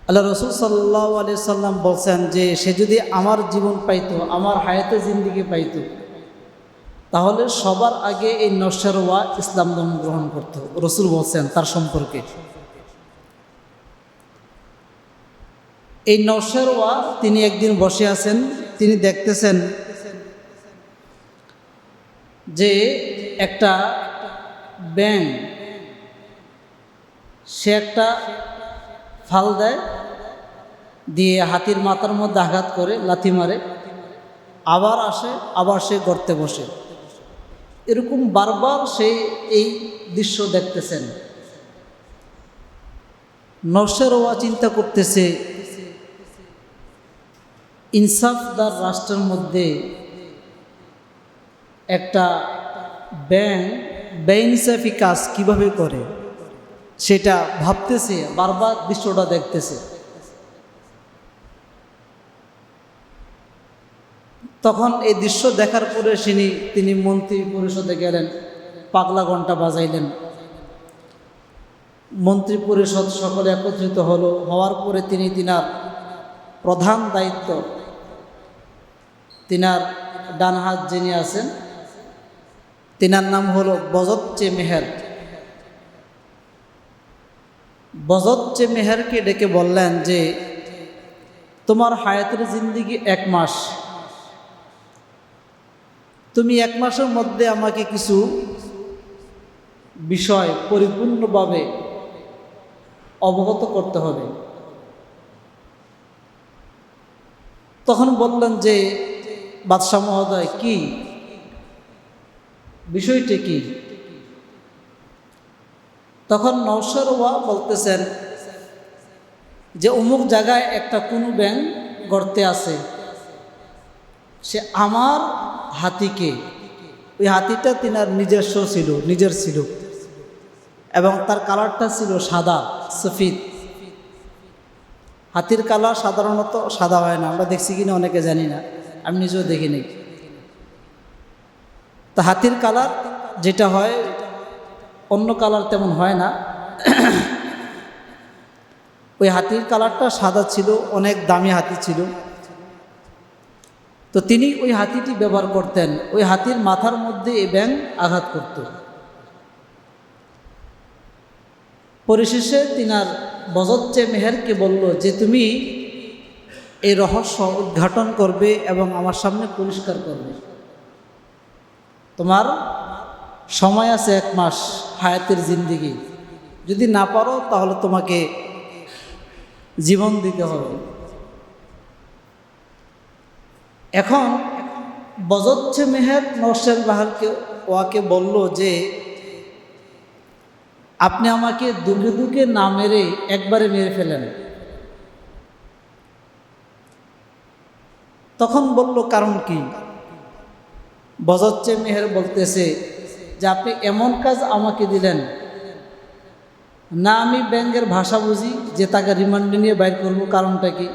আল্লাহ রসুল সাল্লাল্লাহু আলাইহি সাল্লাম বলছেন যে সে যদি আমার জীবন পাইতো, আমার হায়াতে জিন্দিগি পাইতো, তাহলে সবার আগে এই নরসেরওয়া ইসলাম ধর্ম গ্রহণ করত। রসুল বলছেন তার সম্পর্কে। এই নরসেরওয়া তিনি একদিন বসে আছেন, তিনি দেখতেছেন যে একটা ব্যাঙ সে একটা ফাল দেয়, দিয়ে হাতির মাথার মধ্যে আঘাত করে লাথি মারে, আবার আসে, আবার সে গর্তে বসে। এরকম বারবার সে এই দৃশ্য দেখতেছেন। নরসেরওয়া চিন্তা করতেছে, ইনসাফদার রাষ্ট্রের মধ্যে একটা ব্যাঙ বেইনসাফি কাজ কিভাবে করে সেটা ভাবতেছে, বারবার দৃশ্যটা দেখতেছে। তখন এই দৃশ্য দেখার পরে তিনি মন্ত্রী পরিষদে গেলেন, পাগলা ঘণ্টা বাজাইলেন। মন্ত্রী পরিষদ সকলে একত্রিত হওয়ার পরে তিনি তিনার প্রধান দায়িত্ব, তিনার ডান হাত যিনি আছেন তিনার নাম হলো বজৎচে মেহের। বজৎচে মেহেরকে ডেকে বললেন যে তোমার হায়াতের জিন্দিগি 1 মাস, তুমি 1 মাসের মধ্যে আমাকে কিছু বিষয় পরিপূর্ণভাবে অবগত করতে হবে। তখন বললেন যে বাদশাহ মহোদয়, কি বিষয়টি কি? তখন নরসেরওয়া বলতেছেন যে অমুক জায়গায় একটা কোনো ব্যাঙ গর্তে আছে, সে আমার হাতিকে, ওই হাতিটা তিনার নিজের ছিল এবং তার কালারটা ছিল সাদা সফিদ। হাতির কালার সাধারণত সাদা হয় না, আমরা দেখছি কিনা অনেকে জানি না, আমি নিজেও দেখিনি। তা হাতির কালার যেটা হয়, অন্য কালার তেমন হয় না। ওই হাতির কালারটা সাদা ছিল, অনেক দামি হাতি ছিল। তো তিনি ওই হাতিটি ব্যবহার করতেন, ওই হাতির মাথার মধ্যে এই ব্যাঙ আঘাত করত। পরিশেষে তিনার বজৎচে মেহেরকে বলল যে তুমি এই রহস্য উদ্ঘাটন করবে এবং আমার সামনে পরিষ্কার করবে। তোমার সময় আছে 1 মাস হায়াতের জিন্দিগি, যদি না পারো তাহলে তোমাকে জীবন দিতে হবে। এখন বজৎচে মেহের নরসেরওয়াকে ওয়াকে বলল যে আপনি আমাকে দুগে দুগে না মেরে একবারে মেরে ফেলেন। তখন বলল কারণ কি? বজৎচে মেহের বলতেছে যে আপনি এমন কাজ আমাকে দিলেন না, আমি ব্যাঙের ভাষা বুঝি যে তাকে রিমান্ডে নিয়ে বাইর করব, কারণটা কি?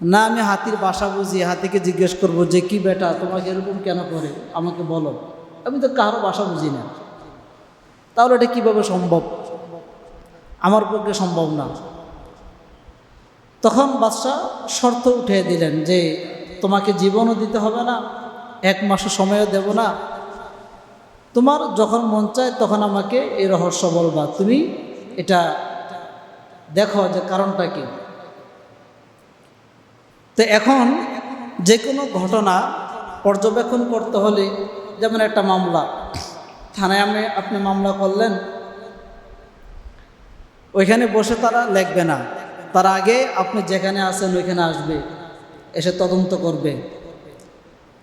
না আমি হাতির ভাষা বুঝি, হাতিকে জিজ্ঞেস করব যে কি বেটা তোমাকে এরকম কেন করে, আমাকে বলো। আমি তো কারো ভাষা বুঝি না, তাহলে এটা কীভাবে সম্ভব? আমার পক্ষে সম্ভব না। তখন বাদশাহ শর্ত উঠিয়ে দিলেন যে তোমাকে জীবনও দিতে হবে না, 1 মাসও সময়ও দেব না, তোমার যখন মন চায় তখন আমাকে এই রহস্য বলবা, তুমি এটা দেখো যে কারণটা কি। তো এখন যে কোনো ঘটনা পর্যবেক্ষণ করতে হলে, যেমন একটা মামলা, থানায় আপনি মামলা করলেন, ওইখানে বসে তারা লিখবে না, তার আগে আপনি যেখানে আছেন ওইখানে আসবে, এসে তদন্ত করবে।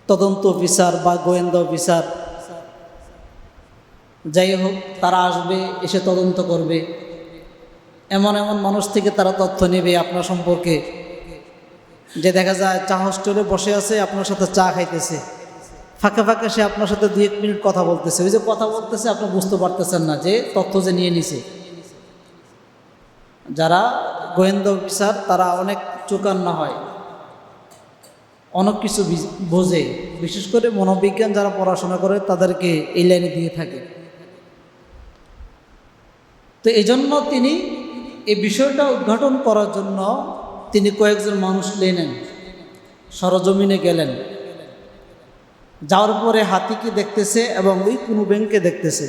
তদন্ত অফিসার বা গোয়েন্দা অফিসার যাই হোক, তারা আসবে, এসে তদন্ত করবে। এমন এমন মানুষ থেকে তারা তথ্য নেবে আপনার সম্পর্কে, যে দেখা যায় চা হোস্টেলে বসে আছে, আপনার সাথে চা খাইতেছে, ফাঁকে ফাঁকে সে আপনার সাথে 2-1 মিনিট কথা বলতেছে। ওই যে কথা বলতেছে আপনি বুঝতে পারতেছেন না যে তথ্য যে নিয়ে নিছে। যারা গোয়েন্দা অফিসার তারা অনেক চোকান্না হয়, অনেক কিছু বোঝে, বিশেষ করে মনোবিজ্ঞান যারা পড়াশোনা করে তাদেরকে এই লাইনে দিয়ে থাকে। তো এই জন্য তিনি এই বিষয়টা উদ্ঘাটন করার জন্য তিনি কয়েকজন মানুষ নেন, সরজমিনে গেলেন। যাওয়ার পরে হাতিকে দেখতেছে এবং ওই কোনো ব্যাংককে দেখতেছে।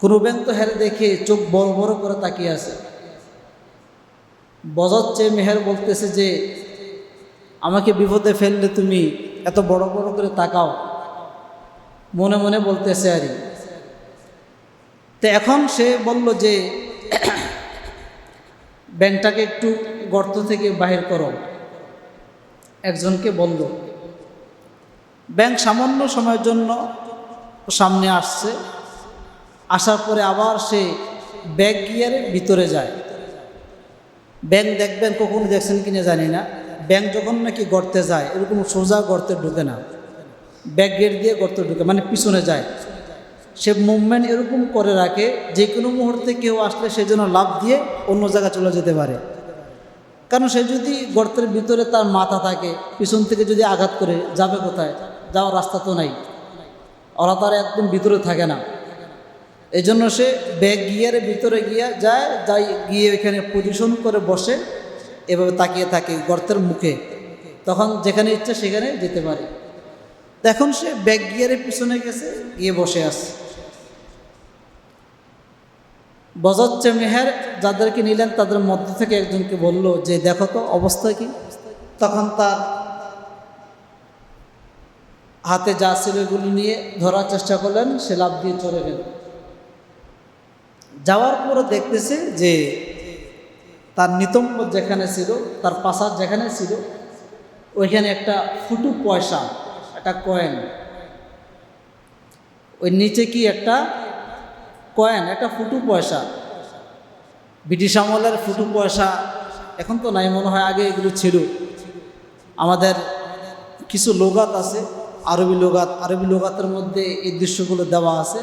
কোনো ব্যাংক তো হেরে দেখে চোখ বড় বড় করে তাকিয়ে আছে। বজাচ্ছে মেহের বলতেছে যে আমাকে বিপদে ফেললে তুমি এত বড় বড় করে তাকাও, মনে মনে বলতেছে আরই। তো এখন সে বলল যে ব্যাংকটাকে একটু গর্ত থেকে বাহির করো, একজনকে বলল। ব্যাংক সামান্য সময়ের জন্য সামনে আসছে, আসার পরে আবার সে ব্যাগ গিয়ারে ভিতরে যায়। ব্যাংক দেখবেন, কখনো দেখছেন কিনা জানি না, ব্যাংক যখন নাকি গর্তে যায় এরকম সোজা গর্তে ঢুকে না, ব্যাক গেট দিয়ে গর্তে ঢুকে, মানে পিছনে যায়। সে মুভমেন্ট এরকম করে রাখে যে কোনো মুহূর্তে কেউ আসলে সে যেন লাফ দিয়ে অন্য জায়গায় চলে যেতে পারে। কারণ সে যদি গর্তের ভিতরে তার মাথা থাকে, পিছন থেকে যদি আঘাত করে যাবে কোথায়, যাওয়ার রাস্তা তো নাই, ওরা তার একদম ভিতরে থাকে না। এই জন্য সে ব্যাগ গিয়ারে ভিতরে যাই গিয়ে ওইখানে পজিশন করে বসে, এভাবে তাকিয়ে থাকে গর্তের মুখে, তখন যেখানে ইচ্ছা সেখানে যেতে পারে। এখন সে ব্যাগ গিয়ারে পিছনে গেছে, গিয়ে বসে আছে। বজাচ্ছে মেহের যাদেরকে নিলেন তাদের মধ্য থেকে একজনকে বলল যে দেখো তো অবস্থা কি। তখন তার হাতে যা ছিল এগুলি নিয়ে ধরার চেষ্টা করলেন, সে লাফ দিয়ে চলে গেল। যাওয়ার পরে দেখতেছে যে তার নিতম্ব যেখানে ছিল, তার পাশার যেখানে ছিল, ওইখানে একটা ফুটু পয়সা, একটা কয়েন, ওই নিচে কি একটা কয়েন, একটা ফুটু পয়সা। ব্রিটিশ আমলের ফুটু পয়সা এখন তো নাই মনে হয়, আগে এগুলো ছিল। আমাদের কিছু লোগাত আছে, আরবি লোগাতের মধ্যে এই দৃশ্যগুলো দেওয়া আছে,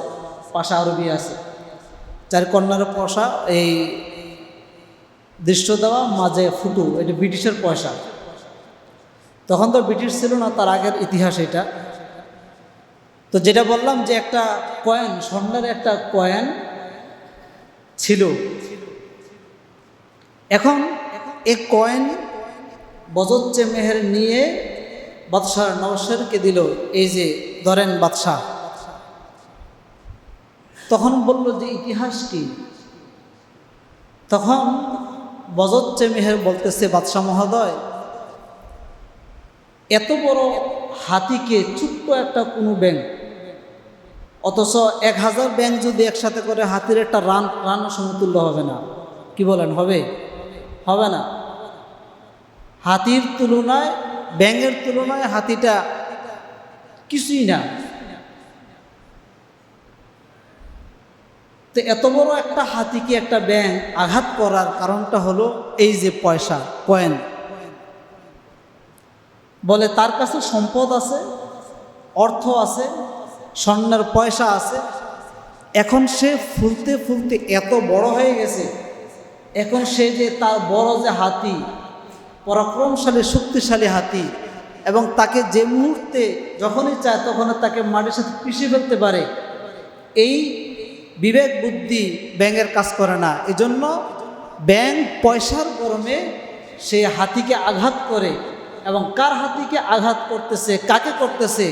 পাশা আরবি আছে, চার কর্নার পয়সা, এই দৃশ্য দেওয়া, মাঝে ফুটু, এটা ব্রিটিশের পয়সা। তখন তো ব্রিটিশ ছিল না, তার আগের ইতিহাস এটা। তো যেটা বললাম যে একটা কয়েন, স্বর্ণের একটা কয়েন ছিল। এখন এই কয়েন বজচ্ছে মেহের নিয়ে বাদশাহ নওশেরকে দিল, এই যে ধরেন বাদশাহ। তখন বলল যে ইতিহাস কি। তখন বজচ্ছে মেহের বলতেছে বাদশাহ মহোদয়, এত বড় হাতিকে ছোট্ট একটা কোনো ব্যাংক, অথচ 1000 ব্যাংক যদি একসাথে করে হাতির একটা রান সমতুল্য হবে না। কি বলেন, হবে? হবে না। হাতির তুলনায়, ব্যাঙের তুলনায় হাতিটা কিছুই না। তো এত বড় একটা হাতিকে একটা ব্যাঙ আঘাত করার কারণটা হলো এই যে পয়সা, কয়েন। বলে তার কাছে সম্পদ আছে, অর্থ আছে, স্বর্ণের পয়সা আছে। এখন সে ফুলতে ফুলতে এত বড় হয়ে গেছে, এখন সে যে তার বড় যে হাতি, পরাক্রমশালী শক্তিশালী হাতি, এবং তাকে যে মুহূর্তে যখনই চায় তখন তাকে মাটির সাথে পিষে ফেলতে পারে, এই বিবেক বুদ্ধি ব্যাঙের কাজ করে না। এজন্য ব্যাঙ পয়সার গরমে সে হাতিকে আঘাত করে, এবং কার হাতিকে আঘাত করতেছে, কাকে করতেছে